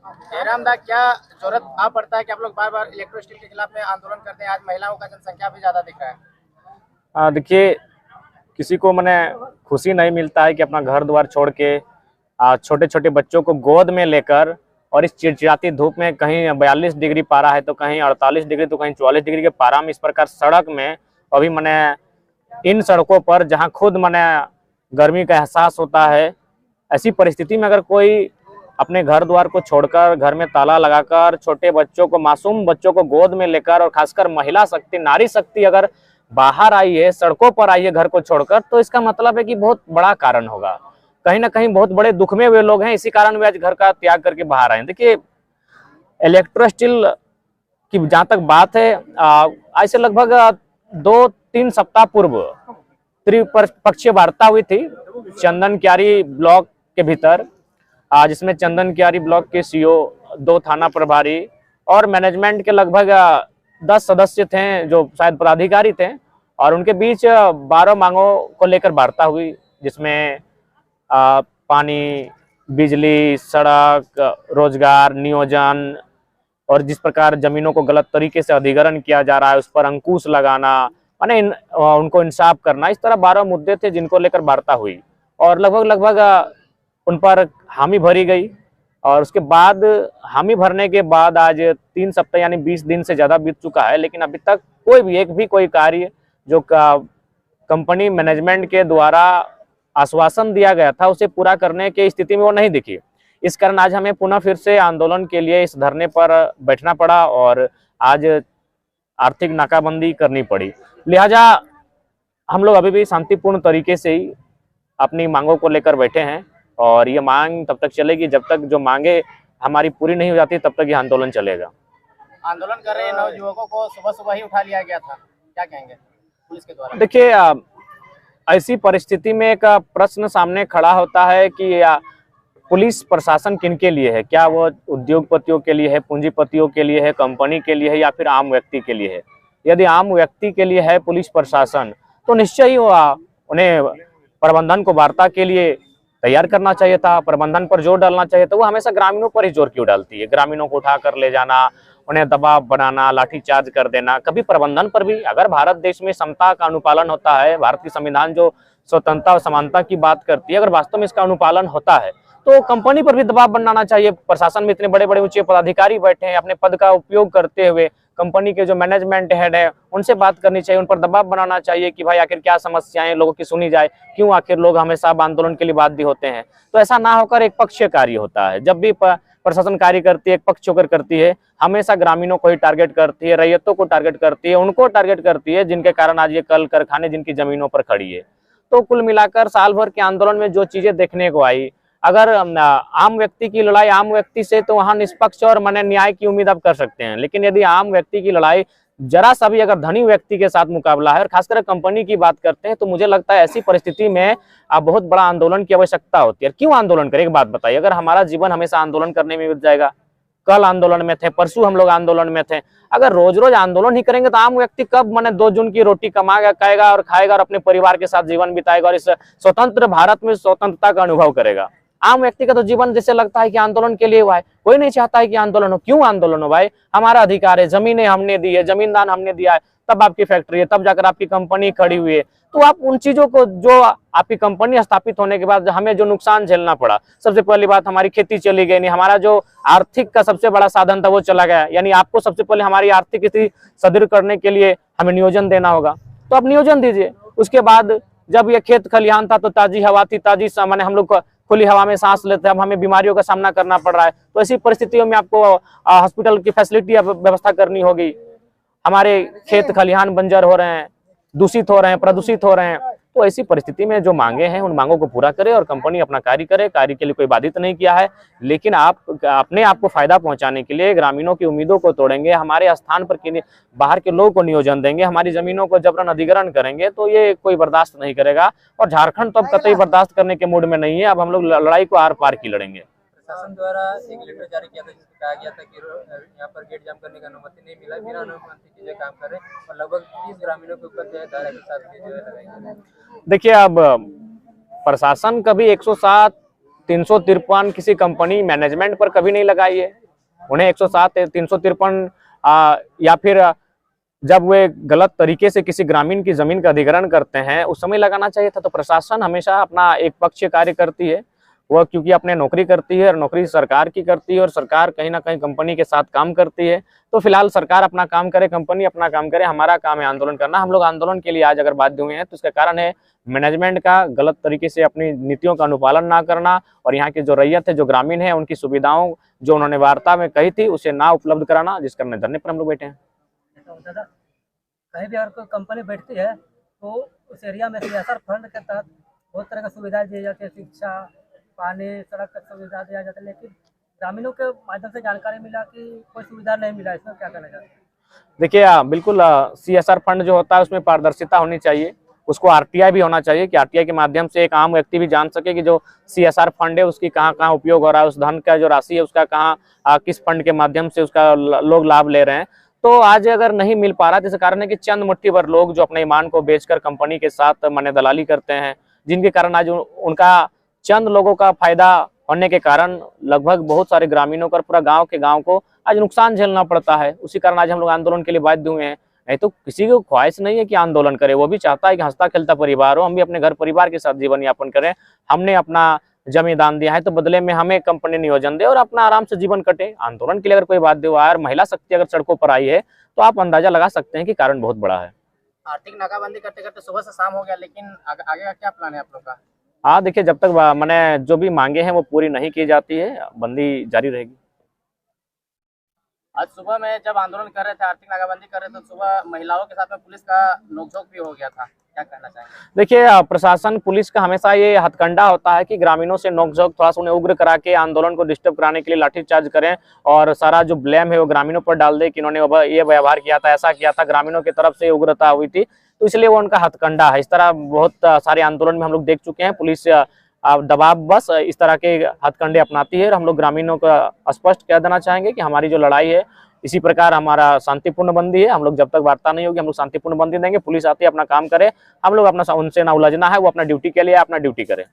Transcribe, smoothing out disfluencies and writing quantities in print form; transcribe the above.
जयराम दा, क्या जरूरत आ पड़ता है कि आप लोग बार बार इलेक्ट्रो स्टील के खिलाफ में आंदोलन करते हैं? आज महिलाओं का जनसंख्या भी ज्यादा दिख रहा है। देखिए, किसी को मैंने खुशी नहीं मिलता है कि अपना घर द्वार छोड़ के छोटे छोटे बच्चों को गोद में लेकर और इस चिड़चिड़ाती धूप में कहीं 42 डिग्री पारा है तो कहीं 48 डिग्री तो कहीं 44 डिग्री के पारा में इस प्रकार सड़क में अभी मैंने इन सड़कों पर जहां खुद मैंने गर्मी का एहसास होता है, ऐसी परिस्थिति में अगर कोई अपने घर द्वार को छोड़कर घर में ताला लगाकर छोटे बच्चों को, मासूम बच्चों को गोद में लेकर और खासकर महिला शक्ति, नारी शक्ति अगर बाहर आई है, सड़कों पर आई है घर को छोड़कर, तो इसका मतलब है कि बहुत बड़ा कारण होगा। कहीं ना कहीं बहुत बड़े दुख में वे लोग हैं, इसी कारण वे आज घर का त्याग करके बाहर आए। देखिए, इलेक्ट्रो स्टील की जहां तक बात है, आज से लगभग 2-3 सप्ताह पूर्व त्रिपक्षीय वार्ता हुई थी चंदन क्यारी ब्लॉक के भीतर, जिसमें चंदन क्यारी ब्लॉक के सीओ, 2 थाना प्रभारी और मैनेजमेंट के लगभग 10 सदस्य थे जो शायद पदाधिकारी थे, और उनके बीच 12 मांगों को लेकर वार्ता हुई, जिसमें पानी, बिजली, सड़क, रोजगार, नियोजन और जिस प्रकार जमीनों को गलत तरीके से अधिग्रहण किया जा रहा है उस पर अंकुश लगाना, माने उनको इंसाफ करना, इस तरह 12 मुद्दे थे जिनको लेकर वार्ता हुई और लगभग लगभग उन पर हामी भरी गई। और उसके बाद हामी भरने के बाद आज 3 सप्ताह यानी 20 दिन से ज़्यादा बीत चुका है, लेकिन अभी तक कोई कार्य जो कंपनी मैनेजमेंट के द्वारा आश्वासन दिया गया था उसे पूरा करने की स्थिति में वो नहीं दिखी। इस कारण आज हमें पुनः फिर से आंदोलन के लिए इस धरने पर बैठना पड़ा और आज आर्थिक नाकाबंदी करनी पड़ी। लिहाजा हम लोग अभी भी शांतिपूर्ण तरीके से ही अपनी मांगों को लेकर बैठे हैं और ये मांग तब तक चलेगी जब तक जो मांगे हमारी पूरी नहीं हो जाती, तब तक ये आंदोलन चलेगा। आंदोलन कर रहे नवयुवकों को सुबह सुबह ही उठा लिया गया था, क्या कहेंगे पुलिस के द्वारा? देखिए, ऐसी परिस्थिति में एक प्रश्न सामने खड़ा होता है कि पुलिस प्रशासन किनके लिए है? क्या वो उद्योगपतियों के लिए है, पूंजीपतियों के लिए है, कंपनी के लिए है या फिर आम व्यक्ति के लिए है? यदि आम व्यक्ति के लिए है पुलिस प्रशासन, तो निश्चय ही उन्हें प्रबंधन को वार्ता के लिए तैयार करना चाहिए था, प्रबंधन पर जोर डालना चाहिए था। वो हमेशा ग्रामीणों पर ही जोर क्यों डालती है? ग्रामीणों को उठा कर ले जाना, उन्हें दबाव बनाना, लाठीचार्ज कर देना, कभी प्रबंधन पर भी? अगर भारत देश में समता का अनुपालन होता है, भारत की संविधान जो स्वतंत्रता और समानता की बात करती है, अगर वास्तव में इसका अनुपालन होता है तो कंपनी पर भी दबाव बनाना चाहिए। प्रशासन में इतने बड़े बड़े ऊंचे पदाधिकारी बैठे हैं, अपने पद का उपयोग करते हुए कंपनी के जो मैनेजमेंट हेड है उनसे बात करनी चाहिए, उन पर दबाव बनाना चाहिए कि भाई आखिर क्या समस्याएं लोगों की सुनी जाए, क्यों आखिर लोग हमेशा आंदोलन के लिए बाध्य होते हैं। तो ऐसा ना होकर एक पक्षीय कार्य होता है। जब भी प्रशासन कार्य करती है, एक पक्ष होकर करती है, हमेशा ग्रामीणों को ही टारगेट करती है, रैयतों को टारगेट करती है, उनको टारगेट करती है जिनके कारण आज ये कल कारखाने जिनकी जमीनों पर खड़ी है। तो कुल मिलाकर साल भर के आंदोलन में जो चीजें देखने को आई, अगर आम व्यक्ति की लड़ाई आम व्यक्ति से, तो वहां निष्पक्ष और माने न्याय की उम्मीद आप कर सकते हैं। लेकिन यदि आम व्यक्ति की लड़ाई जरा सा भी अगर धनी व्यक्ति के साथ मुकाबला है और खासकर कंपनी की बात करते हैं, तो मुझे लगता है ऐसी परिस्थिति में आप बहुत बड़ा आंदोलन की आवश्यकता होती है। क्यों आंदोलन करें? एक बात बताइए, अगर हमारा जीवन हमेशा आंदोलन करने में बीत जाएगा, कल आंदोलन में थे, परसों हम लोग आंदोलन में थे, अगर रोज रोज आंदोलन ही करेंगे तो आम व्यक्ति कब माने 2 जून की रोटी कमाएगा और खाएगा और अपने परिवार के साथ जीवन बिताएगा और इस स्वतंत्र भारत में स्वतंत्रता का अनुभव करेगा? आम व्यक्ति का तो जीवन जैसे लगता है कि आंदोलन के लिए हुआ है। कोई नहीं चाहता है कि आंदोलन हो। क्यों आंदोलन हो भाई? हमारा अधिकार है, जमीनें हमने दी है, जमीन दान हमने दिया है, तब आपकी फैक्ट्री है, तब जाकर आपकी कंपनी खड़ी हुई है। तो आप उन चीजों को, जो आपकी कंपनी स्थापित होने के बाद हमें जो नुकसान झेलना पड़ा, सबसे पहली बात हमारी खेती चली गई नहीं, हमारा जो आर्थिक का सबसे बड़ा साधन था वो चला गया। यानी आपको सबसे पहले हमारी आर्थिक स्थिति सुदृढ़ करने के लिए हमें नियोजन देना होगा, तो आप नियोजन दीजिए। उसके बाद जब ये खेत खलिहान था तो ताजी हवा थी, ताजी माने हम लोग खुली हवा में सांस लेते हैं, अब हमें बीमारियों का सामना करना पड़ रहा है। तो ऐसी परिस्थितियों में आपको हॉस्पिटल की फैसिलिटी व्यवस्था करनी होगी। हमारे खेत खलिहान बंजर हो रहे हैं, दूषित हो रहे हैं, प्रदूषित हो रहे हैं। तो ऐसी परिस्थिति में जो मांगे हैं उन मांगों को पूरा करे और कंपनी अपना कार्य करे। कार्य के लिए कोई बाधित नहीं किया है, लेकिन आप अपने आप को फायदा पहुंचाने के लिए ग्रामीणों की उम्मीदों को तोड़ेंगे, हमारे स्थान पर बाहर के लोगों को नियोजन देंगे, हमारी जमीनों को जबरन अधिग्रहण करेंगे, तो ये कोई बर्दाश्त नहीं करेगा। और झारखंड तो अब कतई बर्दाश्त करने के मूड में नहीं है। अब हम लोग लड़ाई को आर पार की लड़ेंगे। प्रशासन द्वारा एक लेटर जारी किया था जिसमें कहा गया था कि यहाँ पर गेट जाम करने की अनुमति नहीं मिला, बिना अनुमति के काम कर रहे और लगभग 30 ग्रामीणों के ऊपर जो है धारा के साथ जो है लगाई। देखिए, अब प्रशासन कभी 107 353 किसी कंपनी मैनेजमेंट पर कभी नहीं लगाई है। उन्हें 107 353 या फिर जब वे गलत तरीके से किसी ग्रामीण की जमीन का अधिग्रहण करते हैं उस समय लगाना चाहिए था। तो प्रशासन हमेशा अपना एक पक्षीय कार्य करती है, वह क्योंकि अपने नौकरी करती है और नौकरी सरकार की करती है और सरकार कहीं ना कहीं कंपनी के साथ काम करती है। तो फिलहाल सरकार अपना काम करे, कंपनी अपना काम करे, हमारा काम है आंदोलन करना। हम लोग आंदोलन के लिए आज अगर बाध्य हुए हैं तो इसका कारण है मैनेजमेंट का गलत तरीके से अपनी नीतियों का अनुपालन ना करना और यहाँ की जो रैयत है, जो ग्रामीण है, उनकी सुविधाओं जो उन्होंने वार्ता में कही थी उसे ना उपलब्ध कराना, जिस कारण धरने पर हम लोग बैठे हैं। दादा, कहीं भी अगर कोई कंपनी बैठती है तो उस एरिया में सीएसआर फंड के तहत बहुत तरह की सुविधाएं दी जाती है, शिक्षा, पानी, सड़क का सुविधा दिया जाता है, लेकिन ग्रामीणों के माध्यम से जानकारी मिला कि कोई सुविधा नहीं मिला। इसमें क्या कहना चाहते हैं? देखिए बिल्कुल सीएसआर फंड जो होता है उसमें पारदर्शिता होनी चाहिए, उसको आरटीआई भी होना चाहिए कि आरटीआई के माध्यम से एक आम व्यक्ति भी जान सके कि जो सीएसआर फंड है उसकी कहाँ कहाँ उपयोग हो रहा है, उस धन का जो राशि है उसका कहाँ किस फंड के माध्यम से उसका लोग लाभ ले रहे हैं। तो आज अगर नहीं मिल पा रहा, जिसके कारण है कि चंद मुट्ठी भर लोग जो अपने ईमान को बेचकर कंपनी के साथ मने दलाली करते हैं, जिनके कारण आज उनका चंद लोगों का फायदा होने के कारण लगभग बहुत सारे ग्रामीणों का, पूरा गांव के गांव को आज नुकसान झेलना पड़ता है। उसी कारण आज हम लोग आंदोलन के लिए बाध्य हुए हैं। नहीं तो किसी को ख्वाहिश नहीं है कि आंदोलन करे, वो भी चाहता है कि हंसता खेलता परिवार हो, हम भी अपने घर परिवार के साथ जीवन यापन करें। हमने अपना जमीन दान दिया है तो बदले में हमें कंपनी नियोजन दे और अपना आराम से जीवन कटे। आंदोलन के लिए अगर कोई बाध्य हुआ है और महिला शक्ति अगर सड़कों पर आई है तो आप अंदाजा लगा सकते हैं कि कारण बहुत बड़ा है। आर्थिक नाकाबंदी करते करते सुबह से शाम हो गया, लेकिन आगे का क्या प्लान है आप लोग का? हाँ देखिए, जब तक मैंने जो भी मांगे हैं वो पूरी नहीं की जाती है, बंदी जारी रहेगी। आज सुबह में जब आंदोलन कर रहे थे, आर्थिक नाकाबंदी कर रहे थे, तो सुबह महिलाओं के साथ में पुलिस का नोकझोंक भी हो गया था, क्या कहना चाहेंगे? देखिए प्रशासन पुलिस का हमेशा ये हथकंडा होता है कि ग्रामीणों से नोकझोंक थोड़ा सा उन्हें उग्र करा के आंदोलन को डिस्टर्ब कराने के लिए लाठीचार्ज करें और सारा जो ब्लेम है वो ग्रामीणों पर डाल दे कि इन्होंने ये व्यवहार किया था, ऐसा किया था, ग्रामीणों की तरफ से उग्रता हुई थी, तो इसलिए वो उनका हथकंडा है। इस तरह बहुत सारे आंदोलन में हम लोग देख चुके हैं, पुलिस दबाव बस इस तरह के हथकंडे अपनाती है और हम लोग ग्रामीणों को स्पष्ट कह देना चाहेंगे कि हमारी जो लड़ाई है इसी प्रकार हमारा शांतिपूर्ण बंदी है। हम लोग जब तक वार्ता नहीं होगी हम लोग शांतिपूर्ण बंदी देंगे। पुलिस आती है, अपना काम करे, हम लोग अपना उनसे ना उलझना है, वो अपना ड्यूटी के लिए अपना ड्यूटी करे।